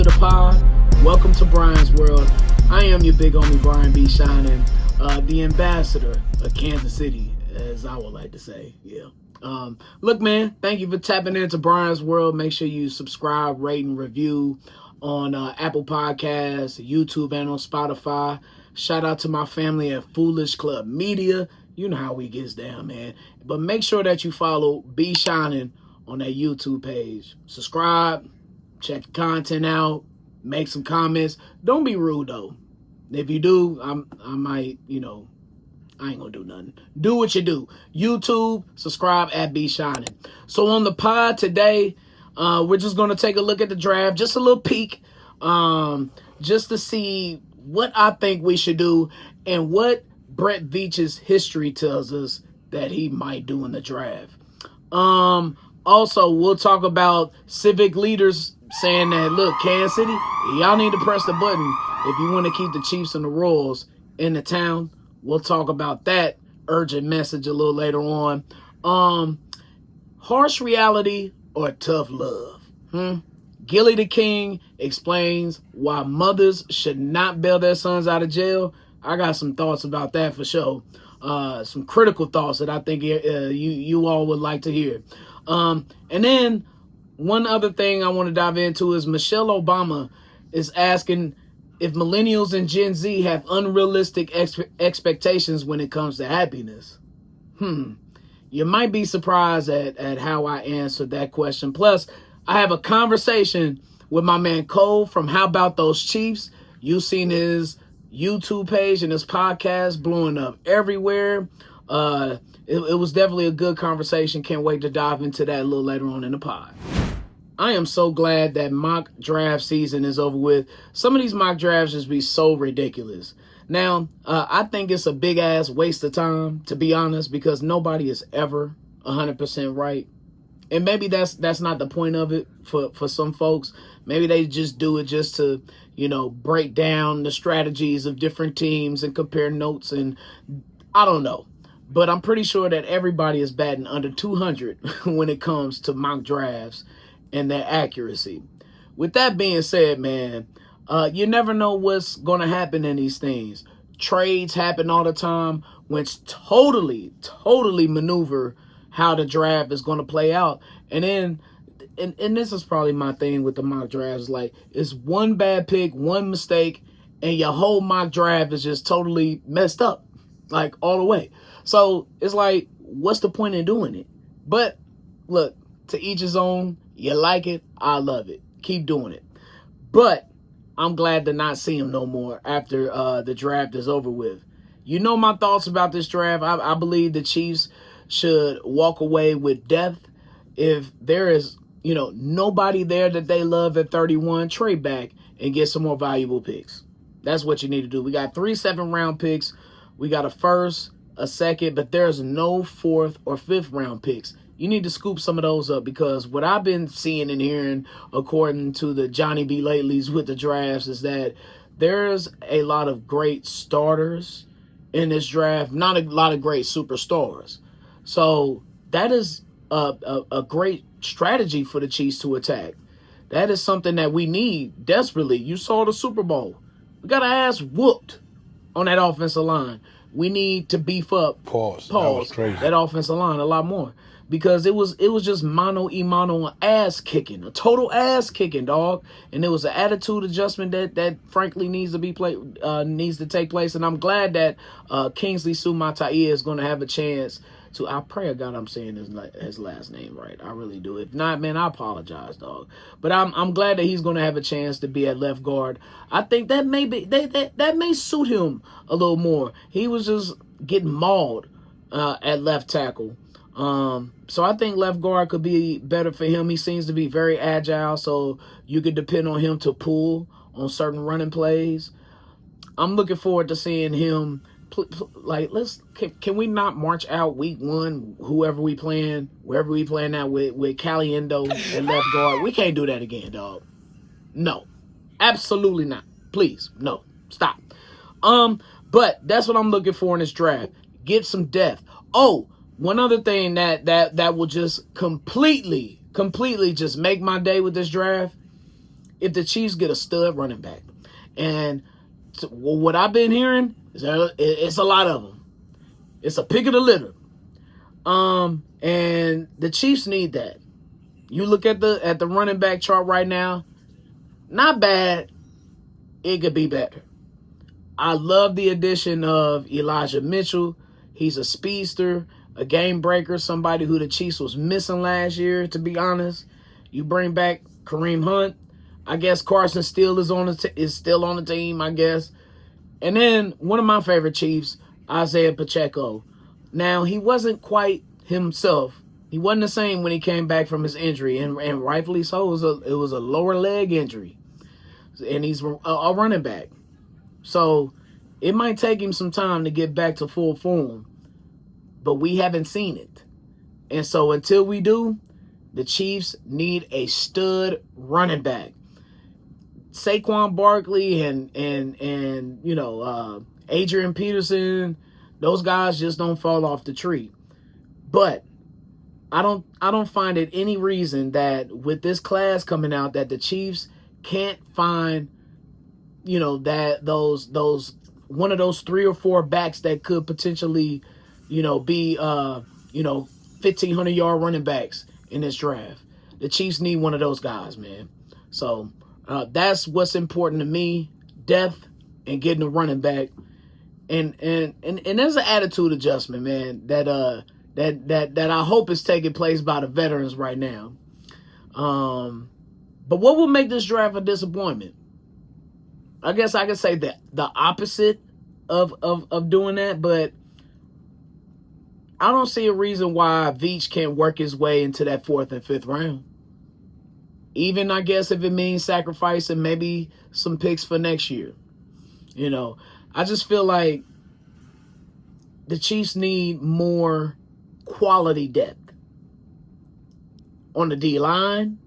to the pod. Welcome to Brian's World. I am your big homie Brian B. Shining, the ambassador of Kansas City, as I would like to say. Yeah. Look, man, thank you for tapping into Brian's World. Make sure you subscribe, rate, and review on Apple Podcasts, YouTube, and on Spotify. Shout out to my family at Foolish Club Media. You know how we gets down, man. But make sure that you follow B Shining on that YouTube page. Subscribe, check the content out, make some comments. Don't be rude, though. If you do, I might, I ain't gonna do nothing. Do what you do. YouTube, subscribe at B Shining. So on the pod today, we're just gonna take a look at the draft, just a little peek, just to see what I think we should do and what Brett Veach's history tells us that he might do in the draft. Also, we'll talk about civic leaders saying that, look, Kansas City, y'all need to press the button if you want to keep the Chiefs and the Royals in the town. We'll talk about that urgent message a little later on. Harsh reality or tough love? Gillie the King explains why mothers should not bail their sons out of jail. I got some thoughts about that for sure. Some critical thoughts that I think you all would like to hear. And then one other thing I want to dive into is Michelle Obama is asking if millennials and Gen Z have unrealistic expectations when it comes to happiness. You might be surprised at how I answered that question. Plus, I have a conversation with my man Cole from How About Those Chiefs. You've seen his YouTube page and his podcast blowing up everywhere. It was definitely a good conversation. Can't wait to dive into that a little later on in the pod. I am so glad that mock draft season is over with. Some of these mock drafts just be so ridiculous. Now, I think it's a big-ass waste of time, to be honest, because nobody is ever 100% right. And maybe that's not the point of it for some folks. Maybe they just do it just to, break down the strategies of different teams and compare notes, and I don't know. But I'm pretty sure that everybody is batting under 200 when it comes to mock drafts and their accuracy. With that being said, man, you never know what's going to happen in these things. Trades happen all the time, which totally maneuver how the draft is going to play out. And then, and this is probably my thing with the mock drafts, like, it's one bad pick, one mistake, and your whole mock draft is just totally messed up, like, all the way. So it's like, what's the point in doing it? But look, to each his own. You like it, I love it. Keep doing it. But I'm glad to not see him no more after the draft is over with. You know my thoughts about this draft. I believe the Chiefs should walk away with depth. If there is, nobody there that they love at 31, trade back and get some more valuable picks. That's what you need to do. We got 3 7-round picks. We got a first, a second, but there's no 4th or 5th round picks. You need to scoop some of those up, because what I've been seeing and hearing, according to the Johnny B. Latelys with the drafts, is that there's a lot of great starters in this draft, not a lot of great superstars. So that is a great strategy for the Chiefs to attack. That is something that we need desperately. You saw the Super Bowl. We got our ass whooped on that offensive line. We need to beef up that offensive line a lot more. Because it was just mano-a-mano ass kicking, a total ass kicking, dog. And it was an attitude adjustment that frankly needs to take place. And I'm glad that Kingsley Sumatai is going to have a chance to. I pray to God I'm saying his last name right. I really do. If not, man, I apologize, dog. But I'm glad that he's going to have a chance to be at left guard. I think that that may suit him a little more. He was just getting mauled at left tackle. So I think left guard could be better for him. He seems to be very agile, so you could depend on him to pull on certain running plays. I'm looking forward to seeing him. Can we not march out week 1, wherever we playing now with Caliendo and left guard? We can't do that again, dog. No, absolutely not. Please, no, stop. But that's what I'm looking for in this draft. Get some depth. Oh, one other thing that will just completely just make my day with this draft if the Chiefs get a stud running back. And what I've been hearing is that it's a lot of them. It's a pick of the litter. And the Chiefs need that. You look at the running back chart right now, not bad. It could be better. I love the addition of Elijah Mitchell. He's a speedster, a game breaker, somebody who the Chiefs was missing last year, to be honest. You bring back Kareem Hunt. I guess Carson Steele is still on the team, I guess. And then one of my favorite Chiefs, Isaiah Pacheco. Now, he wasn't quite himself. He wasn't the same when he came back from his injury, and rightfully so. It was a lower leg injury, and he's a running back. So it might take him some time to get back to full form, but we haven't seen it. And so until we do, the Chiefs need a stud running back. Saquon Barkley and Adrian Peterson, those guys just don't fall off the tree. But I don't find it any reason that with this class coming out that the Chiefs can't find, that those one of those 3 or 4 backs that could potentially, be 1,500-yard running backs in this draft. The Chiefs need one of those guys, man. So that's what's important to me: depth and getting a running back. And there's an attitude adjustment, man, that I hope is taking place by the veterans right now. But what will make this draft a disappointment? I guess I could say the opposite of doing that, but I don't see a reason why Veach can't work his way into that 4th and 5th round. Even, I guess, if it means sacrificing maybe some picks for next year. I just feel like the Chiefs need more quality depth. On the D-line,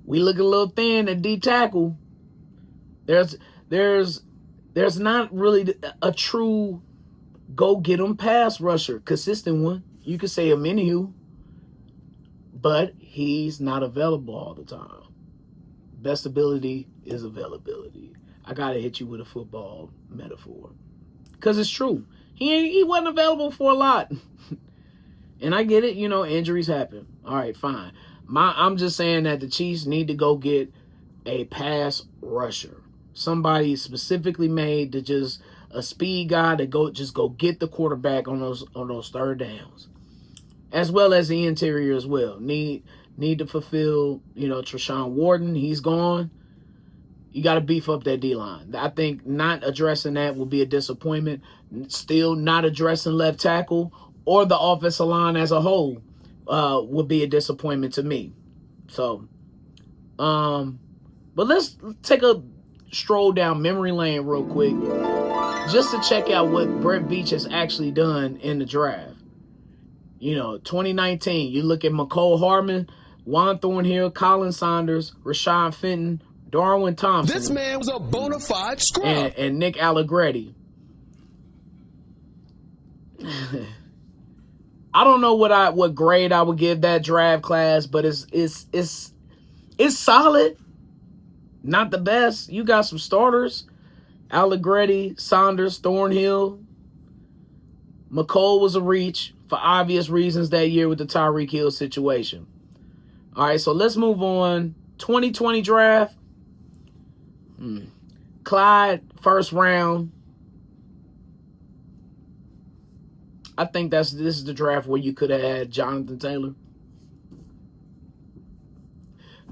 we look a little thin at D-tackle. There's not really a true go-get-'em pass rusher, consistent one. You could say a Minihu, but he's not available all the time. Best ability is availability. I got to hit you with a football metaphor because it's true. He wasn't available for a lot. And I get it, injuries happen. All right, fine. I'm just saying that the Chiefs need to go get a pass rusher. Somebody specifically made to just a speed guy to go get the quarterback on those third downs. As well as the interior as well. Need to fulfill, Treshaun Wharton, he's gone. You got to beef up that D-line. I think not addressing that will be a disappointment. Still not addressing left tackle or the offensive line as a whole would be a disappointment to me. So, but let's take a stroll down memory lane real quick just to check out what Brett Veach has actually done in the draft. 2019, you look at McCole Hardman, Juan Thornhill, Colin Saunders, Rashawn Fenton, Darwin Thompson. This man was a bona fide scrub. And Nick Allegretti. I don't know what grade I would give that draft class, but it's solid. Not the best. You got some starters. Allegretti, Saunders, Thornhill. McCole was a reach for obvious reasons that year with the Tyreek Hill situation. All right, so let's move on. 2020 draft. Clyde, first round. I think this is the draft where you could have had Jonathan Taylor.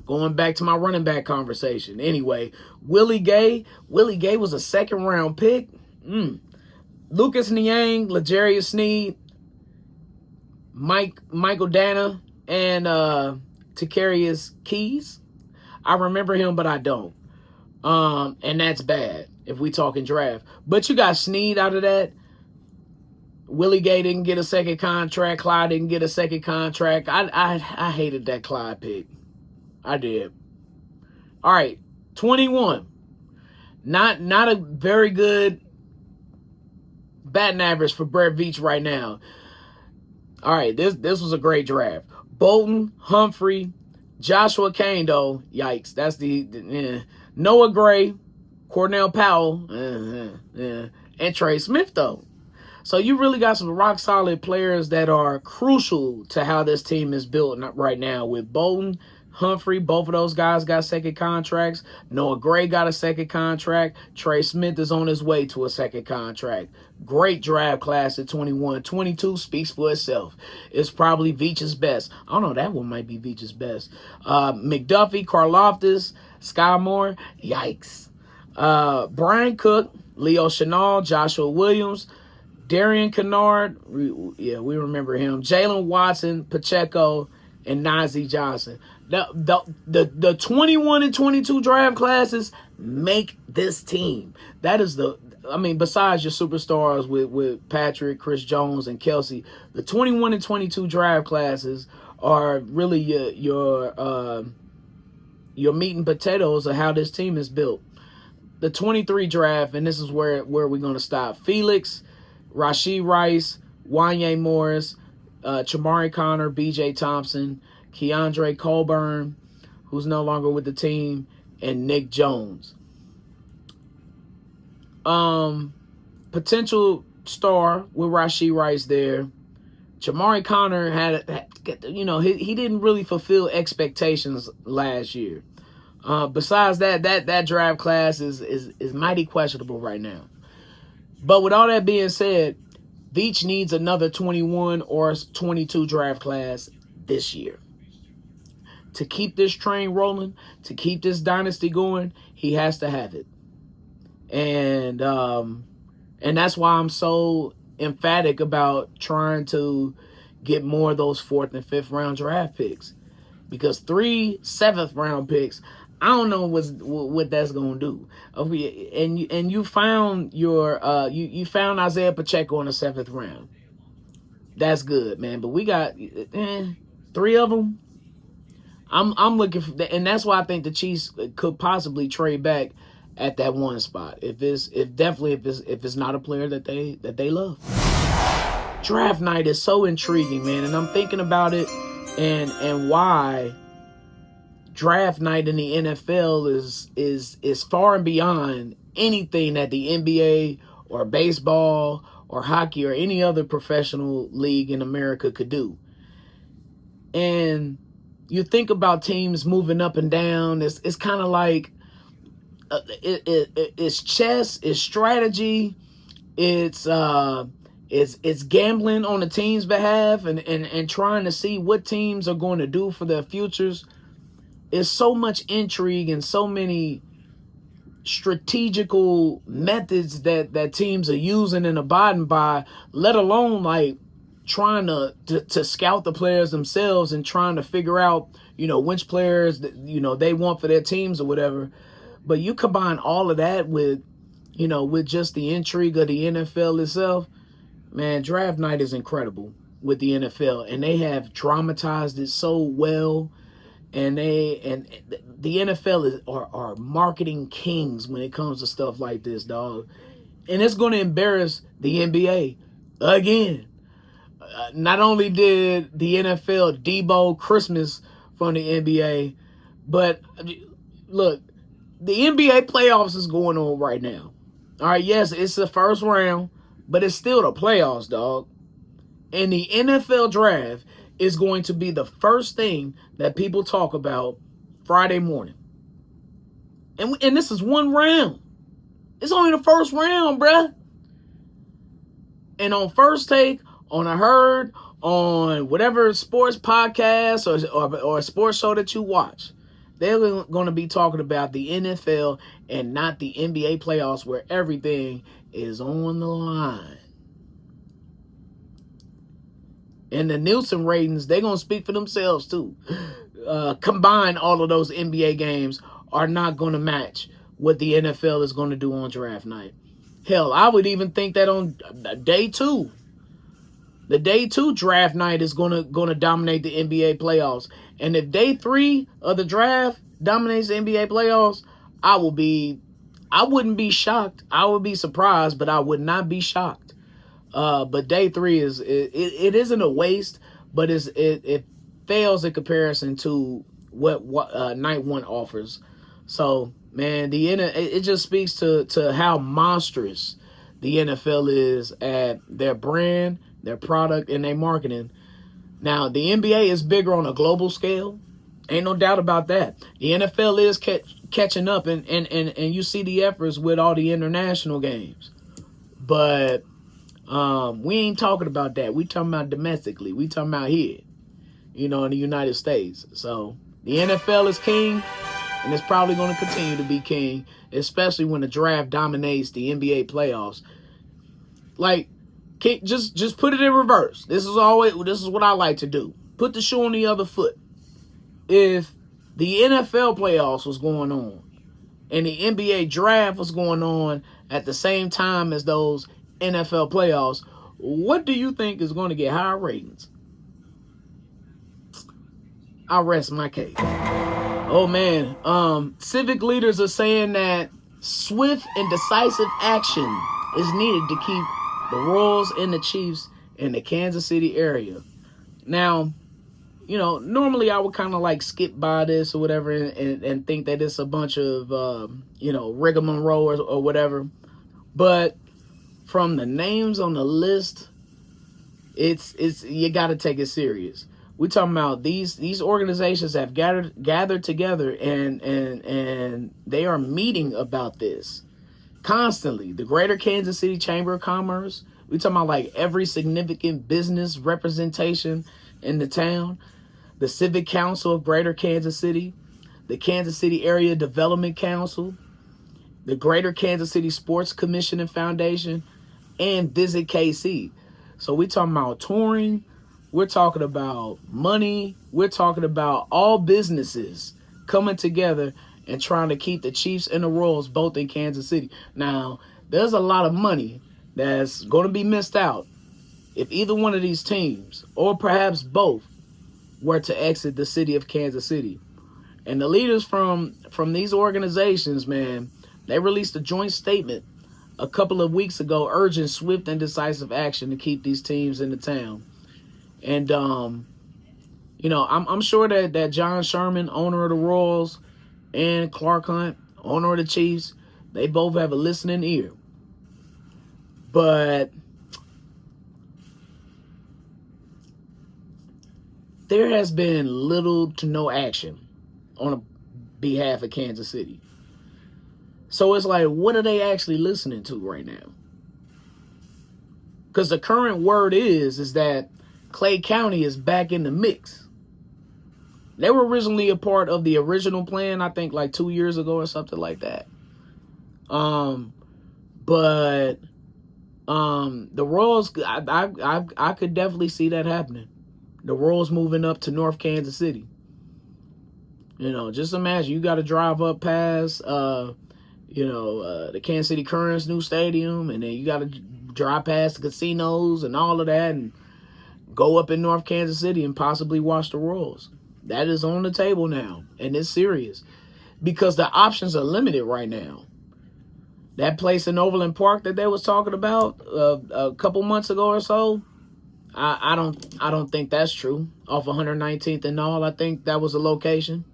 Going back to my running back conversation. Anyway, Willie Gay. Willie Gay was a 2nd round pick. Lucas Niang, L'Jarius Sneed, Michael Dana, and Takarius Keys. I remember him, but I don't. And that's bad if we talking draft. But you got Sneed out of that. Willie Gay didn't get a 2nd contract. Clyde didn't get a 2nd contract. I hated that Clyde pick. I did. All right, 21. Not a very good batting average for Brett Veach right now. All right, this was a great draft. Bolton, Humphrey, Joshua Kane, though, yikes. That's Noah Gray, Cornell Powell, and Trey Smith, though. So you really got some rock-solid players that are crucial to how this team is built right now. With Bolton, Humphrey, both of those guys got second contracts. Noah Gray got a second contract. Trey Smith is on his way to a second contract. Great draft class at 21. 22 speaks for itself. It's probably Veach's best. I don't know, that one might be Veach's best. McDuffie, Karlaftis, Sky Moore, yikes. Brian Cook, Leo Chenal, Joshua Williams, Darian Kennard, we remember him. Jalen Watson, Pacheco, and Nazeeh Johnson. The 21 and 22 draft classes make this team. That is besides your superstars with Patrick, Chris Jones, and Kelsey, the 21 and 22 draft classes are really your meat and potatoes of how this team is built. The 23 draft, and this is where we're going to stop. Felix, Rashee Rice, Wanye Morris, Chamari Connor, B.J. Thompson, Keandre Colburn, who's no longer with the team, and Nick Jones. Potential star with Rashee Rice there. Chamari Connor he didn't really fulfill expectations last year. Besides that draft class is mighty questionable right now. But with all that being said, Veach needs another 21 or 22 draft class this year. To keep this train rolling, to keep this dynasty going, he has to have it. And that's why I'm so emphatic about trying to get more of those 4th and 5th round draft picks. Because 3 7th round picks, I don't know what that's gonna do. And you found you found Isaiah Pacheco in the 7th round. That's good, man. But we got 3 of them. I'm looking for that, and that's why I think the Chiefs could possibly trade back at that 1 spot if it's not a player that they love. Draft night is so intriguing, man, and I'm thinking about it and why draft night in the NFL is far and beyond anything that the NBA or baseball or hockey or any other professional league in America could do. And you think about teams moving up and down. It's kind of like it's chess, it's strategy, it's gambling on the team's behalf and trying to see what teams are going to do for their futures. It's so much intrigue and so many strategical methods that teams are using and abiding by, let alone like trying to scout the players themselves and trying to figure out, which players they want for their teams or whatever. But you combine all of that with just the intrigue of the NFL itself, man, draft night is incredible with the NFL, and they have dramatized it so well. And the NFL are marketing kings when it comes to stuff like this, dog. And it's going to embarrass the NBA again. Not only did the NFL debo Christmas from the NBA, but look, the NBA playoffs is going on right now. All right, yes, it's the first round, but it's still the playoffs, dog. And the NFL draft is going to be the first thing that people talk about Friday morning. And this is 1 round. It's only the first round, bruh. And on First Take, on A Herd, on whatever sports podcast or sports show that you watch, they're going to be talking about the NFL and not the NBA playoffs where everything is on the line. And the Nielsen ratings, they're going to speak for themselves too. Combined, all of those NBA games are not going to match what the NFL is going to do on draft night. Hell, I would even think that on day 2, the day 2 draft night is going to dominate the NBA playoffs. And if day 3 of the draft dominates the NBA playoffs, I wouldn't be shocked. I would be surprised, but I would not be shocked. But day 3 it isn't a waste, but it fails in comparison to what night one offers. So man, it just speaks to how monstrous the NFL is at their brand, their product, and their marketing. Now the NBA is bigger on a global scale. Ain't no doubt about that. The NFL is catching up, and you see the efforts with all the international games. But we ain't talking about that. We talking about domestically. We talking about here, in the United States. So the NFL is king, and it's probably going to continue to be king, especially when the draft dominates the NBA playoffs. Like, just put it in reverse. This is what I like to do. Put the shoe on the other foot. If the NFL playoffs was going on and the NBA draft was going on at the same time as those NFL playoffs, what do you think is going to get higher ratings? I'll rest my case. Oh man, civic leaders are saying that swift and decisive action is needed to keep the Royals and the Chiefs in the Kansas City area. Now, normally I would kind of like skip by this or whatever and think that it's a bunch of, rigmarole or whatever. But from the names on the list, it's you got to take it serious. We're talking about these organizations have gathered together and they are meeting about this constantly. The Greater Kansas City Chamber of Commerce. We're talking about like every significant business representation in the town. The Civic Council of Greater Kansas City, the Kansas City Area Development Council, the Greater Kansas City Sports Commission and Foundation, and Visit KC. So we're talking about touring, we're talking about money, we're talking about all businesses coming together and trying to keep the Chiefs and the Royals both in Kansas City. Now, there's a lot of money that's going to be missed out if either one of these teams, or perhaps both, were to exit the city of Kansas City. And the leaders from these organizations, man, they released a joint statement a couple of weeks ago urging swift and decisive action to keep these teams in the town. And, I'm sure that John Sherman, owner of the Royals, and Clark Hunt, owner of the Chiefs, they both have a listening ear. But there has been little to no action on behalf of Kansas City. So it's like, what are they actually listening to right now? Because the current word is that Clay County is back in the mix. They were originally a part of the original plan, I think like 2 years ago or something like that. But the Royals, I could definitely see that happening. The Royals moving up to North Kansas City. Just imagine you got to drive up past, the Kansas City Currents new stadium, and then you got to drive past the casinos and all of that, and go up in North Kansas City and possibly watch the Royals. That is on the table now, and it's serious because the options are limited right now. That place in Overland Park that they was talking about a couple months ago or so, I don't think that's true. Off 119th and all, I think that was a location.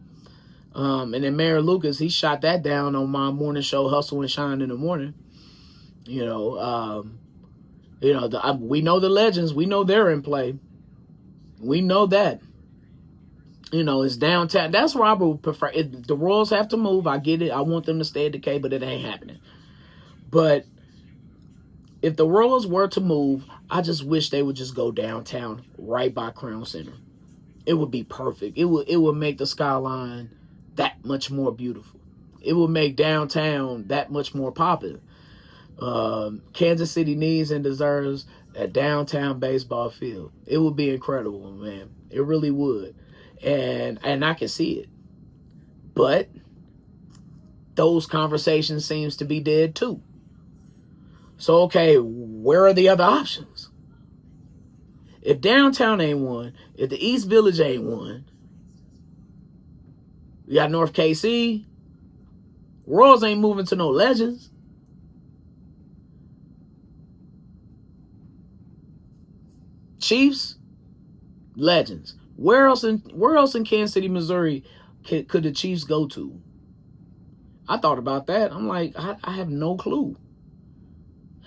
And then Mayor Lucas, he shot that down on my morning show, Hustle and Shine in the Morning. We know the legends. We know they're in play. We know that. It's downtown. That's where I would prefer. If the Royals have to move, I get it. I want them to stay at the K, but it ain't happening. But if the Royals were to move, I just wish they would just go downtown right by Crown Center. It would be perfect. It would make the skyline that much more beautiful. It would make downtown that much more popular. Kansas City needs and deserves a downtown baseball field. It would be incredible, man. It really would. And I can see it. But those conversations seems to be dead too. So, okay, where are the other options? If downtown ain't one, if the East Village ain't one, we got North KC. Royals ain't moving to no Legends. Chiefs, Legends. Where else in Kansas City, Missouri could the Chiefs go to? I thought about that. I'm like, I have no clue.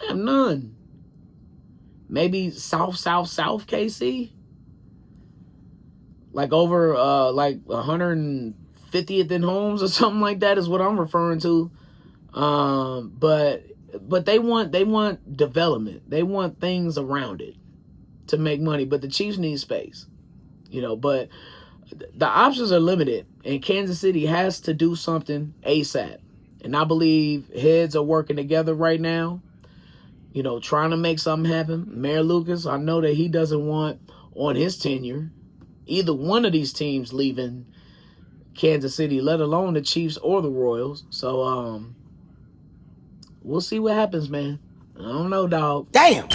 I have none. Maybe South KC? Like over like 150th in homes or something like that is what I'm referring to. But they want development. They want things around it to make money. But the Chiefs need space. You know, but the options are limited, and Kansas City has to do something ASAP. And I believe heads are working together right now, you know, trying to make something happen. Mayor Lucas, I know that he doesn't want on his tenure either one of these teams leaving Kansas City, let alone the Chiefs or the Royals. So we'll see what happens, man. I don't know, dog. Damn.